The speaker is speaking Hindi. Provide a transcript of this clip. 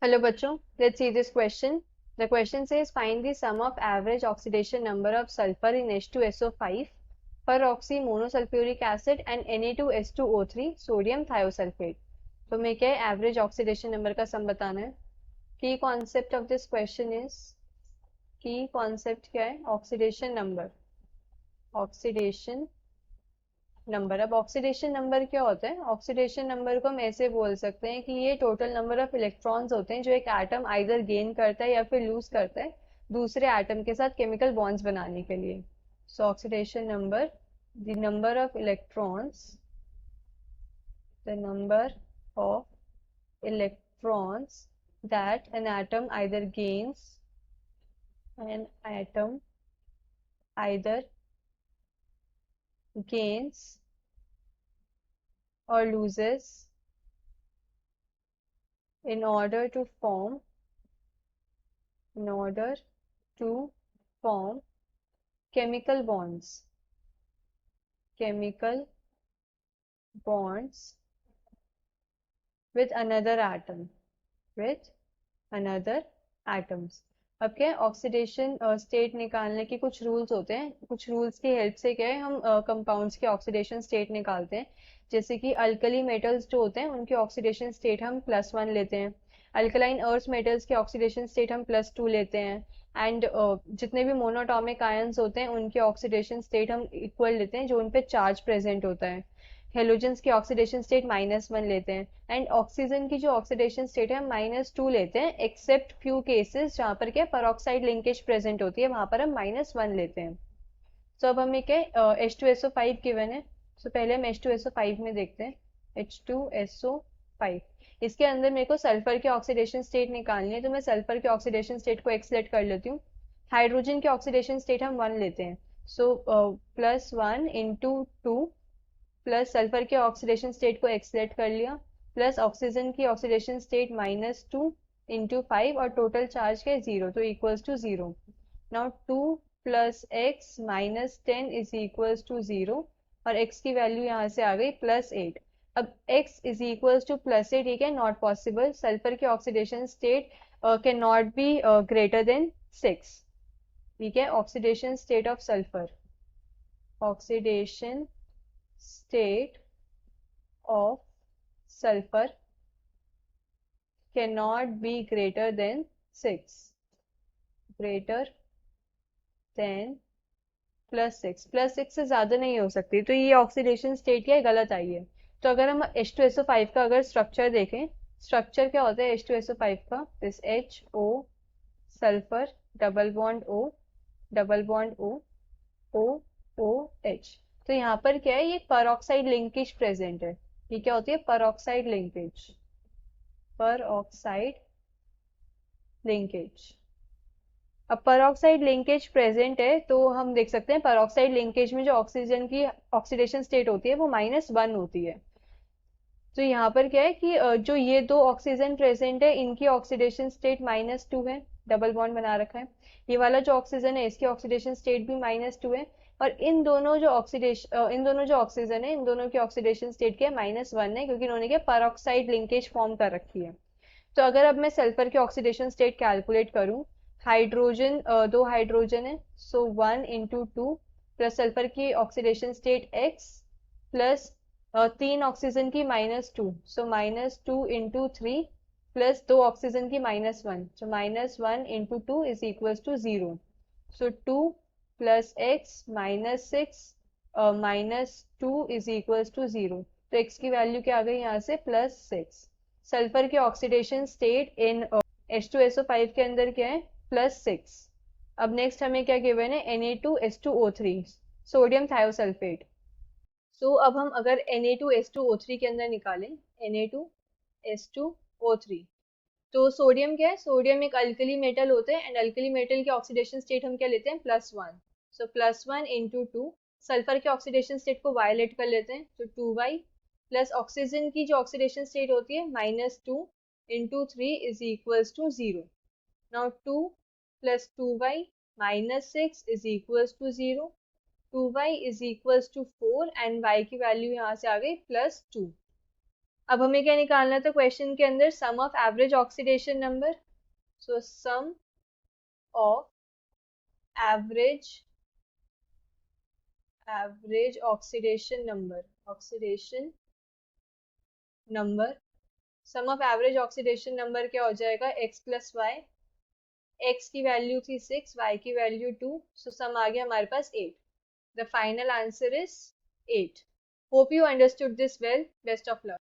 Hello bachcho, let's see this question. The question says find the sum of average oxidation number of sulfur in H2SO5, peroxy monosulfuric acid and Na2S2O3 sodium thiosulfate. तो हमें क्या है एवरेज ऑक्सीडेशन नंबर का सम बताना है. की concept of this question is की कॉन्सेप्ट क्या है ऑक्सीडेशन नंबर. अब ऑक्सीडेशन नंबर क्या होता है? ऑक्सीडेशन नंबर को हम ऐसे बोल सकते हैं कि ये टोटल नंबर ऑफ इलेक्ट्रॉन्स होते हैं जो एक एटम आइदर गेन करता है या फिर लूज करता है दूसरे एटम के साथ केमिकल बॉन्ड्स बनाने के लिए. सो oxidation number, the number of electrons, the number of electrons that an atom either gains an atom either gains or loses in order to form in order to form chemical bonds chemical bonds with another atom with another atoms. अब क्या है ऑक्सीडेशन स्टेट निकालने के कुछ रूल्स होते हैं. कुछ रूल्स की हेल्प से क्या है हम कंपाउंड्स के ऑक्सीडेशन स्टेट निकालते हैं. जैसे कि अल्कली मेटल्स जो होते हैं उनके ऑक्सीडेशन स्टेट हम +1 लेते हैं. अल्कलाइन अर्थ मेटल्स के ऑक्सीडेशन स्टेट हम +2 लेते हैं. एंड जितने भी मोनोटॉमिक आयंस होते हैं उनके ऑक्सीडेशन स्टेट हम इक्वल लेते हैं जो उन पे चार्ज प्रेजेंट होता है. हेलोजेंस की ऑक्सीडेशन स्टेट -1 लेते हैं. एंड ऑक्सीजन की जो ऑक्सीडेशन स्टेट है हम -2 लेते हैं एक्सेप्ट फ्यू केसेस जहाँ पर क्या पेरोक्साइड लिंकेज प्रेजेंट होती है वहां पर हम -1 लेते हैं. तो अब हमें क्या H2SO5 गिवन है. तो पहले हम H2SO5 में देखते हैं. H2SO5 इसके अंदर मेरे को सल्फर की ऑक्सीडेशन स्टेट निकालनी है तो मैं सल्फर की ऑक्सीडेशन स्टेट को एक्सलेट कर लेती हूँ. हाइड्रोजन की ऑक्सीडेशन स्टेट हम 1 लेते हैं. सो +1 इंटू 2 प्लस सल्फर के ऑक्सीडेशन स्टेट को एक्सलेट कर लिया प्लस ऑक्सीजन की ऑक्सीडेशन स्टेट -2 इंटू 5 और टोटल चार्ज के 0 तो equals to 0. Now 2 plus x -10 is equals to 0 और x की वैल्यू यहाँ से आ गई +8. अब x इज इक्वल्स टू +8 ये क्या नॉट पॉसिबल. सल्फर की oxidation state can not be greater than 6. ठीक है. Oxidation state of sulphur, oxidation state of sulfur cannot be greater than 6 greater than +6 से ज्यादा नहीं हो सकती. तो ये ऑक्सीडेशन स्टेट क्या है गलत आई है. तो अगर हम H2SO5 का अगर स्ट्रक्चर देखें, स्ट्रक्चर क्या होता है H2SO5 का? This HO sulphur double bond O double bond O OOH. तो यहाँ पर क्या है ये पेरोक्साइड लिंकेज प्रेजेंट है. ये क्या होती है पेरोक्साइड लिंकेज. Peroxide linkage. अब पेरोक्साइड लिंकेज प्रेजेंट है तो हम देख सकते हैं पेरोक्साइड लिंकेज में जो ऑक्सीजन की ऑक्सीडेशन स्टेट होती है वो -1 होती है. तो यहाँ पर क्या है कि जो ये दो ऑक्सीजन प्रेजेंट है इनकी ऑक्सीडेशन स्टेट -2 है. डबल बॉन्ड बना रखा है. ये वाला जो ऑक्सीजन है इसकी ऑक्सीडेशन स्टेट भी -2 है. और इन दोनों जो ऑक्सीजन है इन दोनों की ऑक्सीडेशन स्टेट क्या है -1 है क्योंकि इन्होंने क्या पेरोक्साइड लिंकेज फॉर्म कर रखी है. तो अगर अब मैं सल्फर की ऑक्सीडेशन स्टेट कैलकुलेट करूं, हाइड्रोजन दो हाइड्रोजन है सो 1 इंटू 2 प्लस सल्फर की oxidation state x plus 3 oxygen की -2 सो -2 इंटू 3 प्लस 2 ऑक्सीजन की -1 so -1 into 2 is equals to 0. So 2 plus x -6 -2 is equals to 0. तो x की वैल्यू क्या आ गई यहाँ से +6. सल्फर की ऑक्सीडेशन स्टेट इन H2SO5 के अंदर क्या है +6. अब नेक्स्ट हमें क्या गिवन है Na2S2O3 सोडियम थायोसल्फेट. सो अब हम अगर Na2S2O3 के अंदर निकालें Na2S2O3 तो सोडियम क्या है? सोडियम एक अल्कली मेटल होते हैं एंड अल्कली मेटल की ऑक्सीडेशन स्टेट हम क्या लेते हैं +1. सो +1 इंटू 2 सल्फर के ऑक्सीडेशन स्टेट को वायलेट कर लेते हैं तो 2y प्लस ऑक्सीजन की जो ऑक्सीडेशन स्टेट होती है -2 into 3 is equals to 0. Now 2 plus 2y -6 is equals to 0. 2y is equals to 4 and y की वैल्यू यहाँ से आ गई +2. अब हमें क्या निकालना था क्वेश्चन के अंदर, sum of average oxidation number. So sum of average oxidation number, sum of average oxidation number क्या हो जाएगा, x प्लस वाई। x की वैल्यू थी 6, y की वैल्यू 2, सो सम आ गया हमारे पास 8। The final answer is 8। Hope you understood this well. Best of luck.